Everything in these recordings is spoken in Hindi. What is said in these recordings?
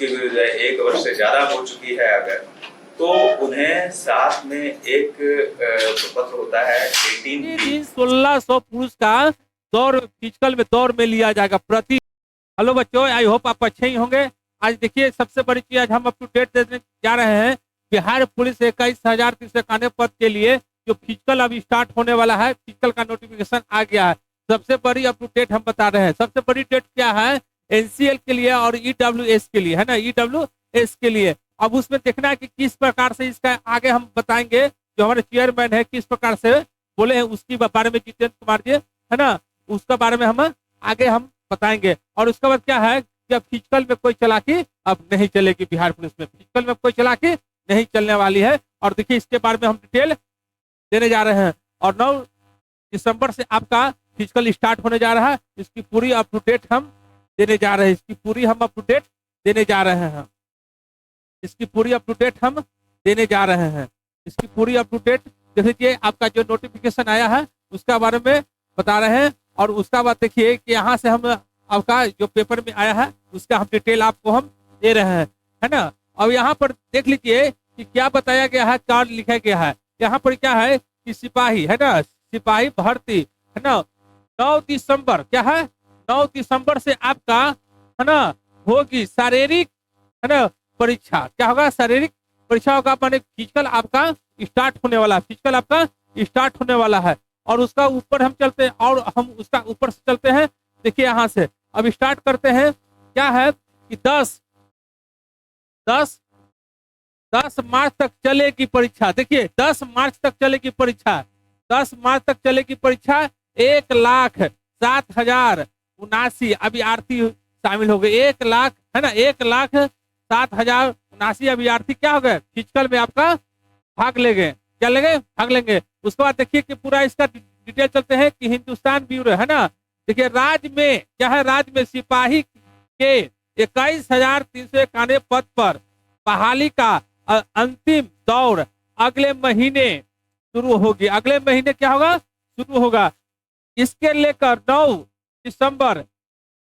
उसकी 1 वर्ष से ज्यादा हो चुकी है अगर, तो उन्हें साथ में एक प्रपत्र होता है 18 1600 पुरुष का दौड़ फिजिकल में दौड़ में लिया जाएगा प्रति। हेलो बच्चों, आई होप आप अच्छे ही होंगे। आज देखिए सबसे बड़ी चीज आज हम अप टू डेट देने जा रहे हैं। बिहार पुलिस 21,391 पद के लिए जो फिजिकल अब स्टार्ट होने वाला है, फिजिकल का नोटिफिकेशन आ गया है। सबसे बड़ी अप टू डेट हम बता रहे हैं। सबसे बड़ी डेट क्या है? एनसीएल के लिए और ईडब्ल्यूएस के लिए, है ना, ईडब्ल्यूएस के लिए। अब उसमें देखना है कि किस प्रकार से इसका आगे हम बताएंगे। जो हमारे चेयरमैन है किस प्रकार से बोले हैं उसकी बारे में जितेंद्र कुमार जी, है ना, उसका बारे में हम आगे हम बताएंगे। और उसके बाद क्या है कि अब फिजिकल में कोई चालाकी अब नहीं चलेगी। बिहार पुलिस में फिजिकल में कोई चालाकी नहीं चलने वाली है। और देखिए इसके बारे में हम डिटेल देने जा रहे हैं। और 9 दिसंबर से आपका फिजिकल स्टार्ट होने जा रहा है। इसकी पूरी अप टू डेट हम देने जा रहे हैं। इसकी पूरी हम अप टू डेट देने जा रहे हैं। इसकी पूरी अप टू डेट हम देने जा रहे हैं। इसकी पूरी अप टू डेट देख लीजिए। आपका जो नोटिफिकेशन आया है उसका बारे में बता रहे हैं। और उसका बाद देखिए कि यहाँ से हम आपका जो पेपर में आया है उसका हम डिटेल आपको हम दे रहे हैं, है ना। अब यहाँ पर देख लीजिए कि क्या बताया गया है, क्या लिखा गया है। यहाँ पर क्या है कि सिपाही, है ना, सिपाही भर्ती, है ना, 9 दिसंबर क्या है, 9 दिसंबर से आपका, है ना, होगी शारीरिक, है ना, परीक्षा। क्या होगा? शारीरिक परीक्षा होगा। माने फिजिकल आपका स्टार्ट होने वाला है। फिजिकल आपका स्टार्ट होने वाला है। और उसका ऊपर हम चलते हैं और हम उसका ऊपर से चलते हैं। देखिए यहाँ से अब स्टार्ट करते हैं। क्या है कि 10 मार्च तक चलेगी परीक्षा। देखिए 10 मार्च तक चलेगी परीक्षा। 10 मार्च तक चलेगी परीक्षा। 1,07,079 अभ्यर्थी शामिल हो गए। 1 लाख, है ना, 1,07,079 अभ्यर्थी क्या हो गए? फिजिकल में आपका भाग ले गए। क्या लेंगे? भाग लेंगे। उसके बाद देखिए कि पूरा इसका डिटेल चलते हैं कि हिंदुस्तान ब्यूरो, है ना। देखिए राज्य में क्या है, राज्य में सिपाही के 21,391 पद पर बहाली का अंतिम दौर अगले महीने शुरू होगी। अगले महीने क्या होगा? शुरू होगा। इसके लेकर 9 दिसंबर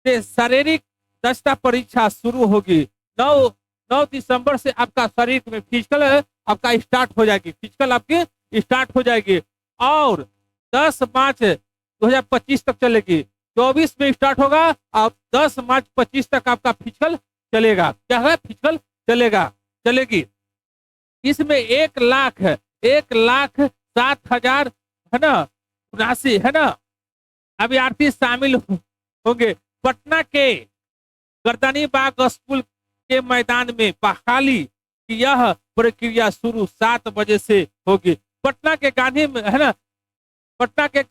से शारीरिक दक्षता परीक्षा शुरू होगी। 9 दिसंबर से आपका शरीर में फिजिकल आपका स्टार्ट हो जाएगी। फिजिकल आपकी स्टार्ट हो जाएगी। और 10 मार्च 2025 तक चलेगी। 24 में स्टार्ट होगा। अब 10 मार्च 25 तक आपका फिजिकल चलेगा। क्या है? फिजिकल चलेगा, चलेगी। इसमें 1,07,000, है ना, 79, है ना, अभ्यर्थी शामिल होंगे। पटना के गर्दनी बाग स्कूल के मैदान में बहाली की यह प्रक्रिया शुरू 7 बजे से होगी। पटना के गांधी में, है ना, पटना के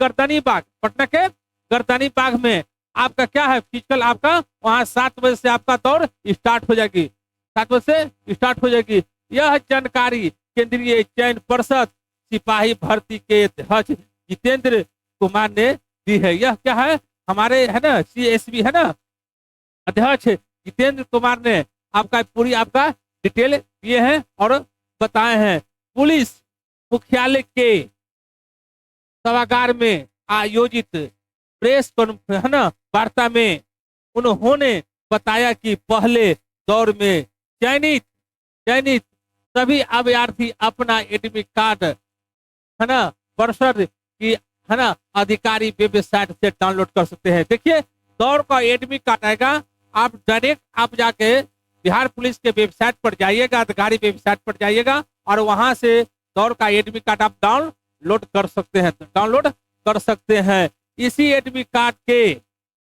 गर्दनी बाग में आपका क्या है? फिजिकल आपका वहां 7 बजे से आपका दौड़ स्टार्ट हो जाएगी। 7 बजे से स्टार्ट हो जाएगी। यह जानकारी केंद्रीय चयन परिषद सिपाही भर्ती के अध्यक्ष जितेंद्र कुमार ने दी है। यह क्या है? हमारे, है ना, CSB, है ना, अध्यक्ष जितेंद्र कुमार ने आपका पूरी आपका डिटेल दिए हैं और बताए हैं। पुलिस मुख्यालय के सभागार में आयोजित प्रेस है ना वार्ता में उन्होंने बताया कि पहले दौर में चयनित सभी अभ्यर्थी अपना एडमिट कार्ड, है ना, परिषद की, है ना, अधिकारी वेबसाइट से डाउनलोड कर सकते हैं। देखिए दौड़ का एडमिट कार्ड आएगा। आप डायरेक्ट आप जाके बिहार पुलिस के वेबसाइट पर जाइएगा, अधिकारी वेबसाइट पर जाइएगा और वहां से दौड़ का एडमिट कार्ड आप डाउनलोड कर सकते हैं। इसी एडमिट कार्ड के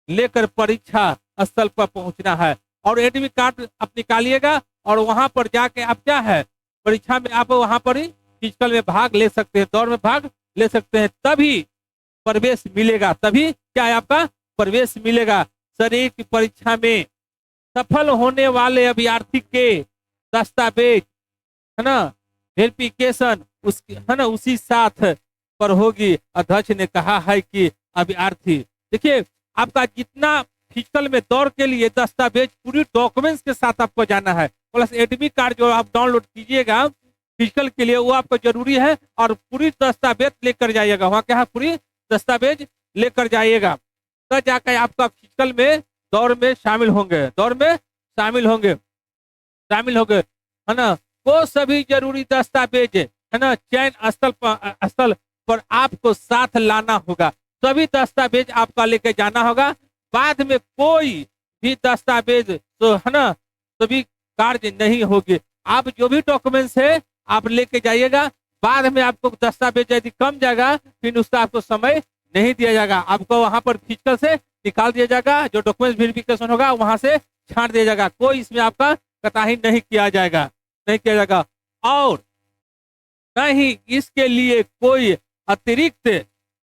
लेकर परीक्षा स्थल पर पहुंचना है और एडमिट कार्ड आप निकालिएगा और वहां पर जाके आप क्या है, परीक्षा में आप वहां पर ही फिजिकल में भाग ले सकते हैं, दौड़ में भाग ले सकते हैं। तभी प्रवेश मिलेगा। तभी क्या है? आपका प्रवेश मिलेगा। शरीर की परीक्षा में सफल होने वाले अभ्यर्थी के दस्तावेज, है ना, वेरिफिकेशन उसकी, है ना, उसी साथ पर होगी। अध्यक्ष ने कहा है कि अभ्यर्थी, देखिए आपका जितना फिजिकल में दौड़ के लिए दस्तावेज पूरी डॉक्यूमेंट्स के साथ आपको जाना है, प्लस एडमिट कार्ड जो आप डाउनलोड कीजिएगा फिजिकल के लिए वो आपको जरूरी है और पूरी दस्तावेज लेकर जाइएगा। वहाँ क्या है? पूरी दस्तावेज लेकर जाइएगा, तब जाकर आपका फिजिकल में दौड़ में शामिल होंगे। शामिल हो गए, है ना। वो सभी जरूरी दस्तावेज, है ना, चयन स्थल पर आपको साथ लाना होगा। सभी दस्तावेज आपका लेके जाना होगा। बाद में कोई भी दस्तावेज तो, है ना, सभी कार्य नहीं होगी। आप जो भी डॉक्यूमेंट्स है आप लेके जाइएगा। बाद में आपको दस्तावेज यदि कम जाएगा फिर उसका आपको समय नहीं दिया जाएगा। आपको वहां पर फिजिकल से निकाल दिया जाएगा। जो डॉक्यूमेंट वेरिफिकेशन होगा वहां से छांट दिया जाएगा। कोई इसमें आपका कताही नहीं किया जाएगा, नहीं किया जाएगा। और न ही इसके लिए कोई अतिरिक्त, है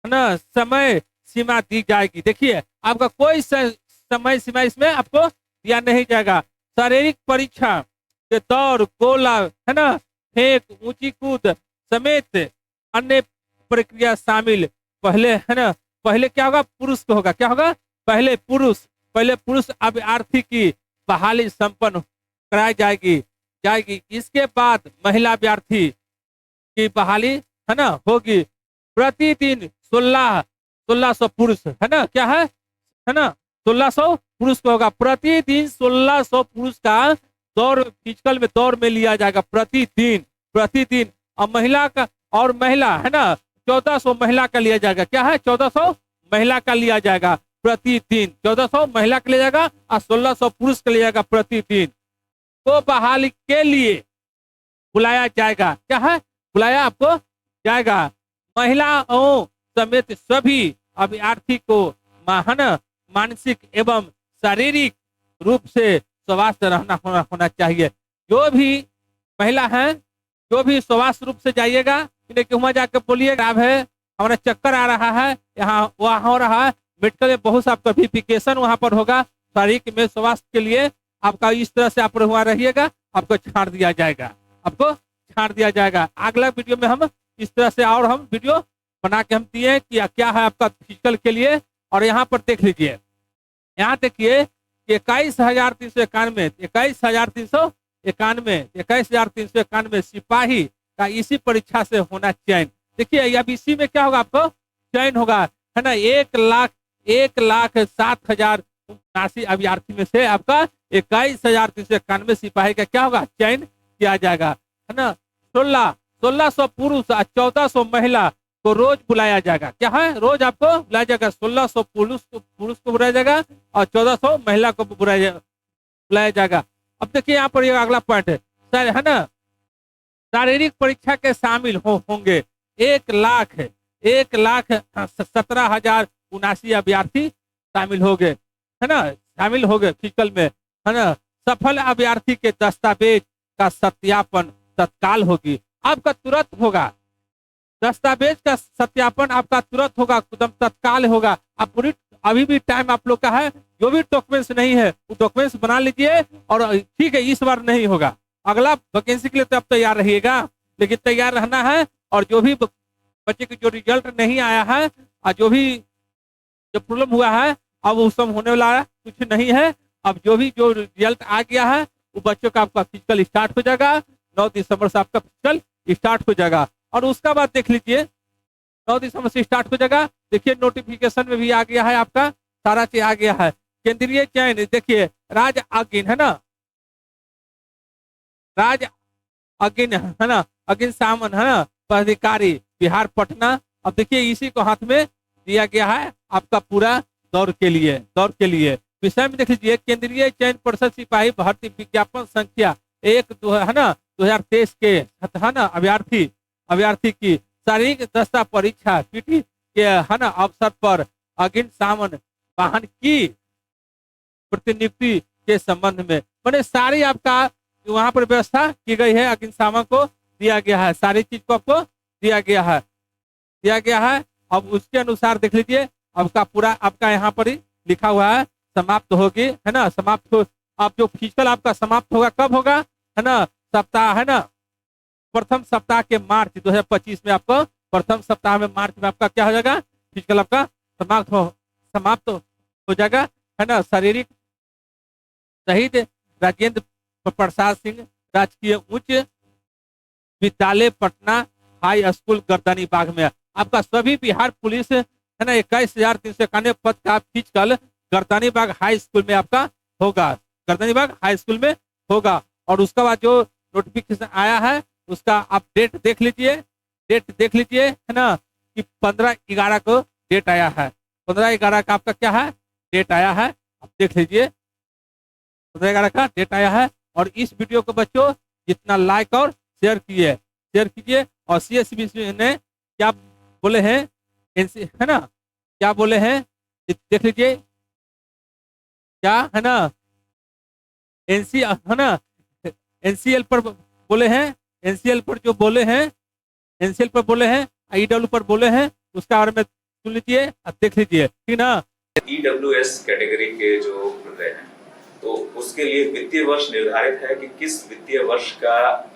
ना, समय सीमा दी जाएगी। देखिए आपका कोई समय सीमा इसमें आपको दिया नहीं जाएगा। शारीरिक परीक्षा के दौर, गोला, है ना, फेंक, ऊंची कूद समेत अन्य प्रक्रिया शामिल। पहले, है ना, पहले क्या होगा, पुरुष को होगा। क्या होगा, पहले पुरुष अभ्यर्थी की बहाली संपन्न कराई जाएगी। इसके बाद महिला अभ्यर्थी की बहाली, है ना, होगी। प्रतिदिन 1600 पुरुष, है ना, क्या है ना, 1600 पुरुष को होगा। प्रतिदिन 1600 पुरुष का दौड़, फिजिकल में दौड़ में लिया जाएगा प्रतिदिन। और महिला, है ना, 1400 महिला का लिया जाएगा। क्या है, 1400 महिला का लिया जाएगा प्रतिदिन। 1400 महिला का लिया जाएगा और 1600 पुरुष का लिया जाएगा प्रतिदिन। तो बहाली के लिए बुलाया जाएगा। क्या है, बुलाया आपको जाएगा। महिलाओं समेत सभी अभ्यर्थी को मानसिक एवं शारीरिक रूप से स्वस्थ होना चाहिए। जो भी महिला है, जो भी स्वस्थ रूप से जाइएगा, लेकिन वहां जाकर बोलिए खराब है, हमारा चक्कर आ रहा है, यहाँ वहाँ हो रहा है। मेडिकल में बहुत सा आपका वेरिफिकेशन वहां पर होगा। शारीरिक में स्वास्थ्य के लिए आपका इस तरह से आप वहां रहिएगा, आपको छाड़ दिया जाएगा। अगला वीडियो में हम इस तरह से और हम वीडियो बना के हम दिए कि क्या है आपका फिजिकल के लिए। और यहाँ पर देख लीजिए, यहाँ देखिए 21,391 सिपाही का इसी परीक्षा से होना चयन। देखिए अब इसी में क्या होगा, आपको चयन होगा, है ना। 1,07,079 अभ्यर्थी में से आपका 21,391 सिपाही का क्या होगा, चयन किया जाएगा, है ना। 1600 पुरुष और 1400 महिला को रोज बुलाया जाएगा। क्या है, रोज आपको बुलाया जाएगा। 1600 पुरुष को बुलाया जाएगा और 1400 महिला को बुलाया जाएगा। अब देखिए यहाँ पर ये अगला पॉइंट है ना, शारीरिक परीक्षा के शामिल होंगे 1,17,079 अभ्यर्थी शामिल हो गए, है ना, शामिल हो गए फिजिकल में, है ना। सफल अभ्यर्थी के दस्तावेज का सत्यापन तत्काल होगी, आपका तुरंत होगा। दस्तावेज का सत्यापन आपका तुरंत होगा, एकदम तत्काल होगा। आप पूरी अभी भी टाइम आप लोग का है। जो भी डॉक्यूमेंट्स नहीं है वो डॉक्यूमेंट्स बना लीजिए। और ठीक है, इस बार नहीं होगा, अगला वैकेंसी के लिए तो आप तैयार रहिएगा, लेकिन तैयार रहना है। और जो भी बच्चे की जो रिजल्ट नहीं आया है और जो प्रॉब्लम हुआ है, अब वो सब होने वाला कुछ नहीं है। अब जो रिजल्ट आ गया है वो बच्चों का आपका फिजिकल स्टार्ट हो जाएगा। 9 दिसंबर से आपका फिजिकल स्टार्ट हो जाएगा। और उसका बाद देख लीजिए 9 दिसंबर से स्टार्ट हो जाएगा। देखिए नोटिफिकेशन में भी आ गया है, आपका सारा चीज आ गया है। केंद्रीय चयन देखिए, राज अगिन, है ना, राज अगिन, है ना, अगिन सामन, है ना, पदाधिकारी बिहार पटना। अब देखिए इसी को हाथ में दिया गया है आपका पूरा दौर के लिए। विषय में देख लीजिए, केंद्रीय चयन परिषद सिपाही भर्ती विज्ञापन संख्या 1 है ना 2023 के, है ना, अभ्यर्थी की शारीरिक दस्ता परीक्षा पीटी के, है ना, अवसर पर अगिन सामन वाहन की प्रतिनियुक्ति के संबंध में मैंने सारी आपका वहां पर व्यवस्था की गई है। अगिन सामन को दिया गया है, सारी चीज को आपको दिया गया है। अब उसके अनुसार देख लीजिए, आपका पूरा आपका यहाँ पर ही लिखा हुआ है, समाप्त होगी, है ना, अब जो फिजिकल आपका समाप्त होगा कब होगा, है ना, सप्ताह, है ना, प्रथम सप्ताह के मार्च 2025 में आपको प्रथम सप्ताह में मार्च में आपका क्या हो जाएगा, फिजिकल आपका समाप्त हो जाएगा, है ना। शारीरिक शहीद राजेंद्र प्रसाद सिंह राजकीय उच्च विद्यालय पटना हाई स्कूल गर्दनी बाग में आपका सभी बिहार पुलिस, है ना, 21,391 पद का फिजिकल गर्दनी बाग हाई स्कूल में आपका होगा, गर्दनी बाग हाई स्कूल में होगा। और उसका बाद जो नोटिफिकेशन आया है उसका आप डेट देख लीजिए, है ना, कि 15/11 को डेट आया है। 15/11 का आपका क्या है, डेट आया है, आप देख लीजिए, 15/11 का डेट आया है। और इस वीडियो को बच्चों जितना लाइक और शेयर कीजिए। और CSBC ने क्या बोले हैं, है ना, क्या बोले हैं देख लीजिए, क्या है ना, NC है ना, NCL पर बोले हैं, NCL पर जो बोले हैं, NCL पर बोले हैं, IW पर बोले हैं, उसका बारे में सुन लीजिए और देख लीजिए, ठीक ना। EWS कैटेगरी के जो खुले हैं तो उसके लिए वित्तीय वर्ष निर्धारित है कि किस वित्तीय वर्ष का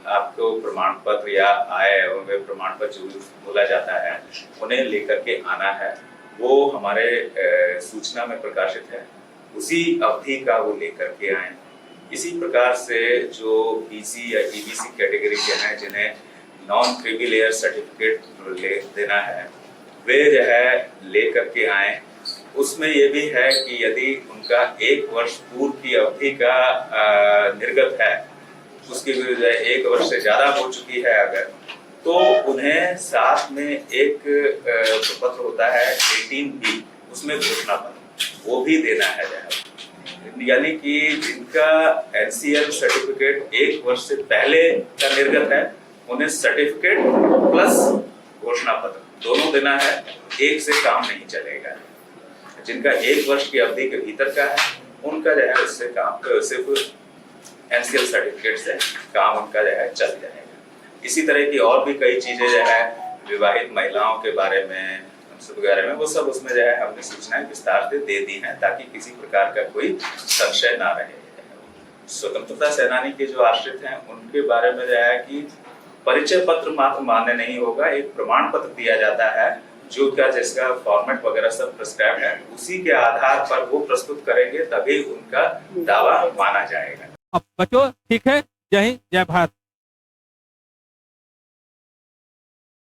आपको प्रमाण पत्र या आय एवं प्रमाण पत्र जो बोला जाता है उन्हें लेकर के आना है। वो हमारे सूचना में प्रकाशित है, उसी अवधि का वो लेकर के आए। इसी प्रकार से जो BC या EBC कैटेगरी के हैं जिन्हें नॉन क्रीमी लेयर सर्टिफिकेट देना है वे जो है लेकर के आए। उसमें ये भी है कि यदि उनका 1 वर्ष पूर्व की अवधि का निर्गत है, उसकी 1 वर्ष से ज्यादा हो चुकी है अगर, तो उन्हें साथ में एक प्रपत्र होता है 18B, उसमें घोषणा पत्र वो भी देना है। यानी कि जिनका NCL सर्टिफिकेट 1 वर्ष से पहले का निर्गत है उन्हें सर्टिफिकेट प्लस घोषणा पत्र दोनों देना है, एक से काम नहीं चलेगा। जिनका 1 वर्ष की अवधि के भीतर का है उनका जो है उससे काम सिर्फ NCL सर्टिफिकेट से काम उनका जो है चल जाएगा। इसी तरह की और भी कई चीजें जो है विवाहित महिलाओं के बारे में वगैरह में वो सब उसमें जो है हमने सूचनाएं विस्तार से दे दी हैं ताकि किसी प्रकार का कोई संशय ना रहे। स्वतंत्रता सेनानी के जो आश्रित हैं उनके बारे में जो है कि परिचय पत्र मात्र मान्य नहीं होगा, एक प्रमाण पत्र दिया जाता है जो क्या जिसका फॉर्मेट वगैरह सब प्रिस्क्राइब है, उसी के आधार पर वो प्रस्तुत करेंगे तभी उनका दावा माना जाएगा। अब बच्चों ठीक है, जय हिंद, जय भारत।